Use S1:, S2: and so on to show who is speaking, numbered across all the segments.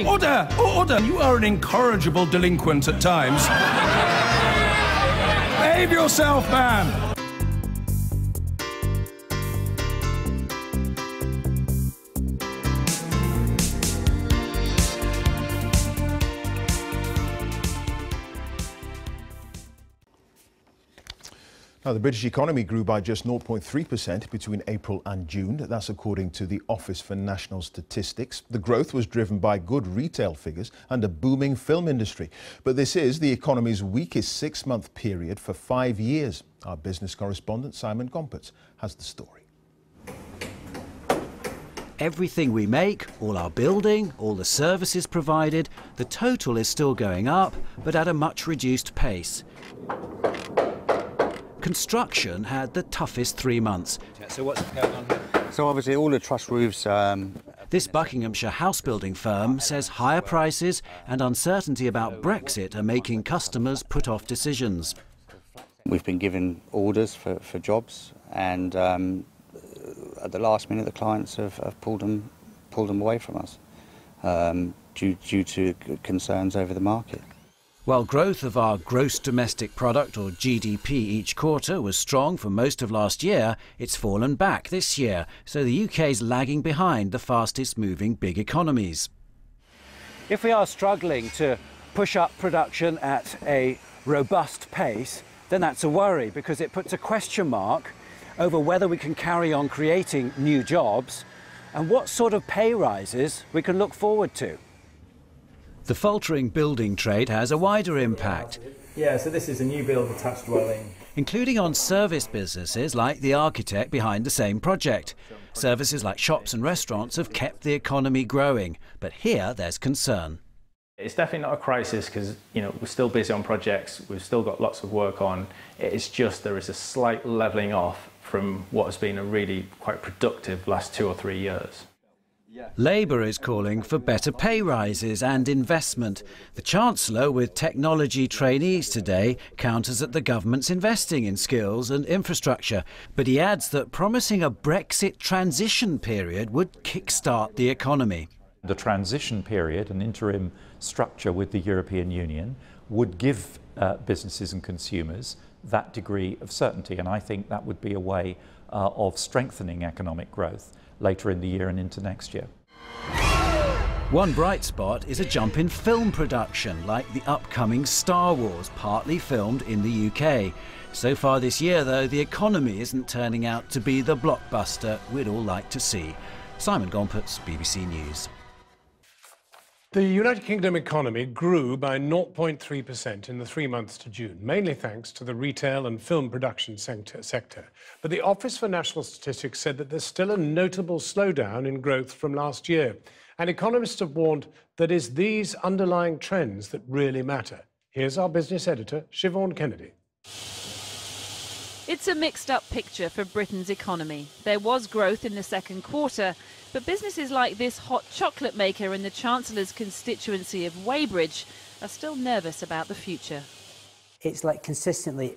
S1: Order! Order! You are an incorrigible delinquent at times. Behave yourself, man!
S2: Now, the British economy grew by just 0.3% between April and June. That's according to the Office for National Statistics. The growth was driven by good retail figures and a booming film industry. But this is the economy's weakest six-month period for 5 years. Our business correspondent, Simon Gompertz, has the story.
S3: Everything we make, all our building, all the services provided, the total is still going up, but at a much reduced pace. Construction had the toughest 3 months.
S4: So what's going on here? So obviously all the truss roofs...
S3: This Buckinghamshire house building firm says higher prices and uncertainty about Brexit are making customers put off decisions.
S4: We've been given orders for jobs, and at the last minute the clients have pulled them away from us due to concerns over the market.
S3: While growth of our gross domestic product, or GDP, each quarter was strong for most of last year, it's fallen back this year, so the UK's lagging behind the fastest moving big economies. If we are struggling to push up production at a robust pace, then that's a worry, because it puts a question mark over whether we can carry on creating new jobs and what sort of pay rises we can look forward to. The faltering building trade has a wider impact.
S5: Yeah, so this is a new build attached dwelling.
S3: Including on service businesses like the architect behind the same project. Services like shops and restaurants have kept the economy growing, but here there's concern.
S6: It's definitely not a crisis because, we're still busy on projects, we've still got lots of work on. It's just there is a slight levelling off from what has been a really quite productive last 2 or 3 years.
S3: Labour is calling for better pay rises and investment. The Chancellor, with technology trainees today, counters that the government's investing in skills and infrastructure. But he adds that promising a Brexit transition period would kickstart the economy.
S7: The transition period, an interim structure with the European Union, would give businesses and consumers that degree of certainty, and I think that would be a way of strengthening economic growth later in the year and into next year.
S3: One bright spot is a jump in film production, like the upcoming Star Wars, partly filmed in the UK. So far this year, though, the economy isn't turning out to be the blockbuster we'd all like to see. Simon Gompertz, BBC News.
S8: The United Kingdom economy grew by 0.3% in the 3 months to June, mainly thanks to the retail and film production sector. But the Office for National Statistics said that there's still a notable slowdown in growth from last year. And economists have warned that it's these underlying trends that really matter. Here's our business editor, Siobhan Kennedy.
S9: It's a mixed-up picture for Britain's economy. There was growth in the second quarter, but businesses like this hot chocolate maker in the Chancellor's constituency of Weybridge are still nervous about the future.
S10: It's like consistently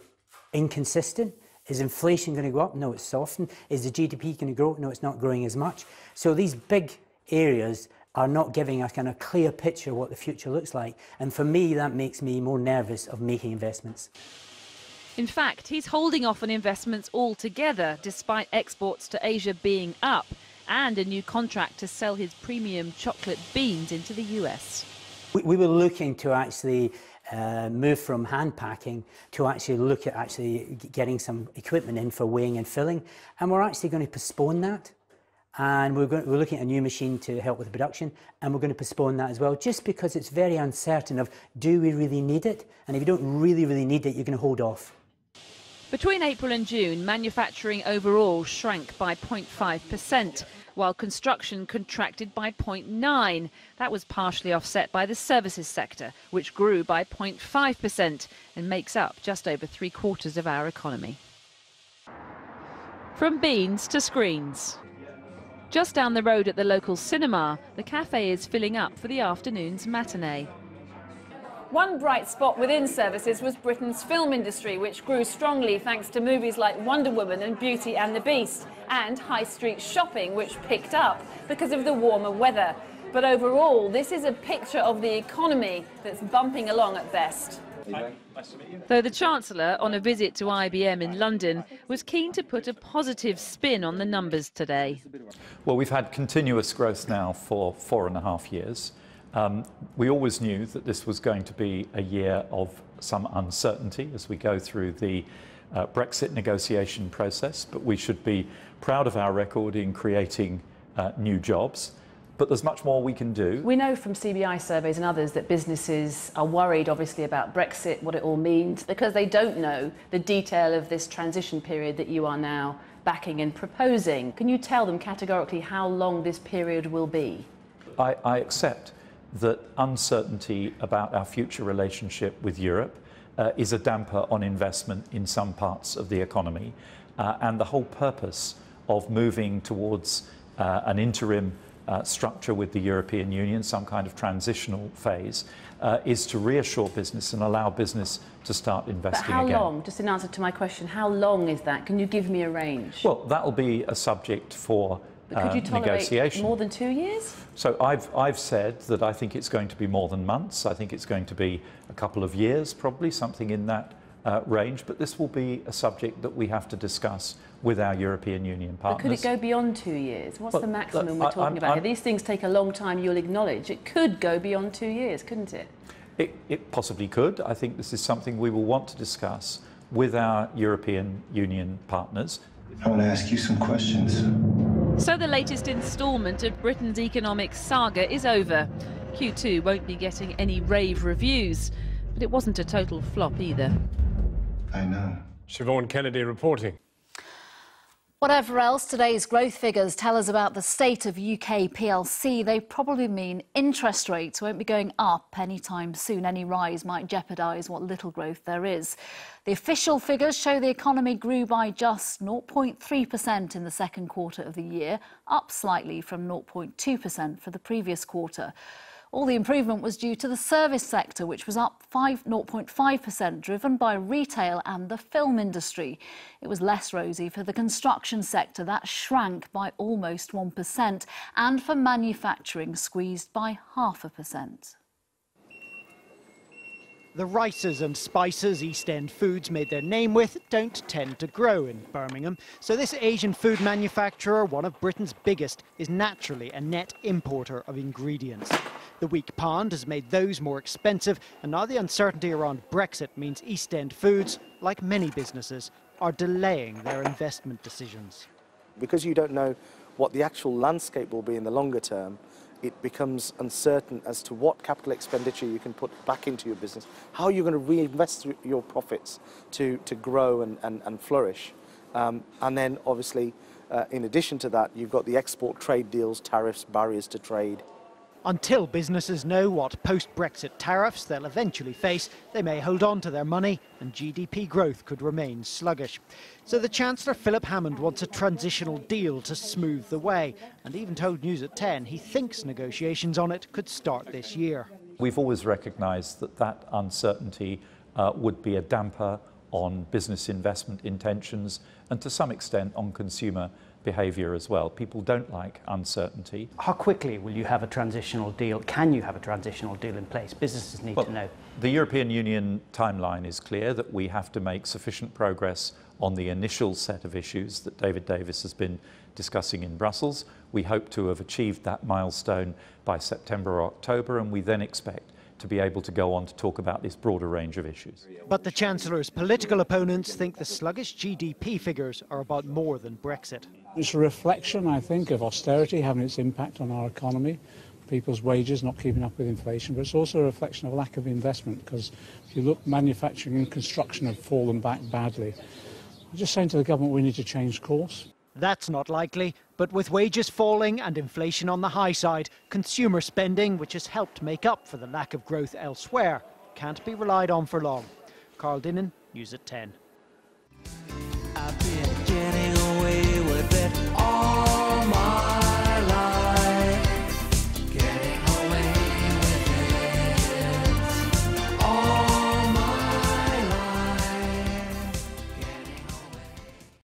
S10: inconsistent. Is inflation going to go up? No, it's softened. Is the GDP going to grow? No, it's not growing as much. So these big areas are not giving a kind of clear picture of what the future looks like. And for me, that makes me more nervous of making investments.
S9: In fact, he's holding off on investments altogether, despite exports to Asia being up and a new contract to sell his premium chocolate beans into the US.
S10: We were looking to actually move from hand packing to actually look at getting some equipment in for weighing and filling, and we're actually going to postpone that. And we're looking at a new machine to help with the production, and we're going to postpone that as well, just because it's very uncertain of, do we really need it? And if you don't really need it, you're going to hold off.
S9: Between April and June, manufacturing overall shrank by 0.5%, while construction contracted by 0.9%. That was partially offset by the services sector, which grew by 0.5% and makes up just over 3/4 of our economy. From beans to screens. Just down the road at the local cinema, the cafe is filling up for the afternoon's matinee. One bright spot within services was Britain's film industry, which grew strongly thanks to movies like Wonder Woman and Beauty and the Beast, and high street shopping, which picked up because of the warmer weather. But overall, this is a picture of the economy that's bumping along at best. Though the Chancellor, on a visit to IBM in London, was keen to put a positive spin on the numbers today.
S7: Well, we've had continuous growth now for 4.5 years. We always knew that this was going to be a year of some uncertainty as we go through the Brexit negotiation process, but we should be proud of our record in creating new jobs. But there's much more we can do.
S9: We know from CBI surveys and others that businesses are worried, obviously, about Brexit, what it all means, because they don't know the detail of this transition period that you are now backing and proposing. Can you tell them categorically how long this period will be?
S7: I accept that uncertainty about our future relationship with Europe is a damper on investment in some parts of the economy. And the whole purpose of moving towards an interim structure with the European Union, some kind of transitional phase, is to reassure business and allow business to start investing again.
S9: But how long? Just in answer to my question, how long is that? Can you give me a range?
S7: Well, that will be a subject for
S9: could you tolerate
S7: negotiation.
S9: More than 2 years?
S7: So I've said that I think it's going to be more than months. I think it's going to be a couple of years, probably something in that range. But this will be a subject that we have to discuss with our European Union partners.
S9: But could it go beyond 2 years? What's the maximum we're talking about here? These things take a long time, you'll acknowledge. It could go beyond 2 years, couldn't it?
S7: It possibly could. I think this is something we will want to discuss with our European Union partners.
S11: I want to ask you some questions.
S9: So the latest instalment of Britain's economic saga is over. Q2 won't be getting any rave reviews, but it wasn't a total flop either.
S11: I know.
S8: Siobhan Kennedy reporting.
S12: Whatever else today's growth figures tell us about the state of UK PLC, they probably mean interest rates won't be going up anytime soon. Any rise might jeopardise what little growth there is. The official figures show the economy grew by just 0.3% in the second quarter of the year, up slightly from 0.2% for the previous quarter. All the improvement was due to the service sector, which was up 0.5%, driven by retail and the film industry. It was less rosy for the construction sector, that shrank by almost 1%, and for manufacturing, squeezed by 0.5%.
S13: The rices and spices East End Foods made their name with don't tend to grow in Birmingham. So this Asian food manufacturer, one of Britain's biggest, is naturally a net importer of ingredients. The weak pound has made those more expensive, and now the uncertainty around Brexit means East End Foods, like many businesses, are delaying their investment decisions.
S14: Because you don't know what the actual landscape will be in the longer term, it becomes uncertain as to what capital expenditure you can put back into your business, how you're going to reinvest your profits to grow and flourish. And then obviously, in addition to that, you've got the export trade deals, tariffs, barriers to trade.
S13: Until businesses know what post-Brexit tariffs they'll eventually face, they may hold on to their money and GDP growth could remain sluggish. So the Chancellor, Philip Hammond, wants a transitional deal to smooth the way, and even told News at 10 he thinks negotiations on it could start this year.
S7: We've always recognised that that uncertainty would be a damper on business investment intentions and to some extent on consumer behaviour as well. People don't like uncertainty.
S10: How quickly will you have a transitional deal? Can you have a transitional deal in place? Businesses need to know.
S7: The European Union timeline is clear that we have to make sufficient progress on the initial set of issues that David Davis has been discussing in Brussels. We hope to have achieved that milestone by September or October, and we then expect to be able to go on to talk about this broader range of issues.
S13: But the Chancellor's political opponents think the sluggish GDP figures are about more than Brexit.
S15: It's a reflection, I think, of austerity having its impact on our economy, people's wages not keeping up with inflation, but it's also a reflection of lack of investment, because if you look, manufacturing and construction have fallen back badly. I'm just saying to the government we need to change course.
S13: That's not likely, but with wages falling and inflation on the high side, consumer spending, which has helped make up for the lack of growth elsewhere, can't be relied on for long. Carl Dinnan, News at 10.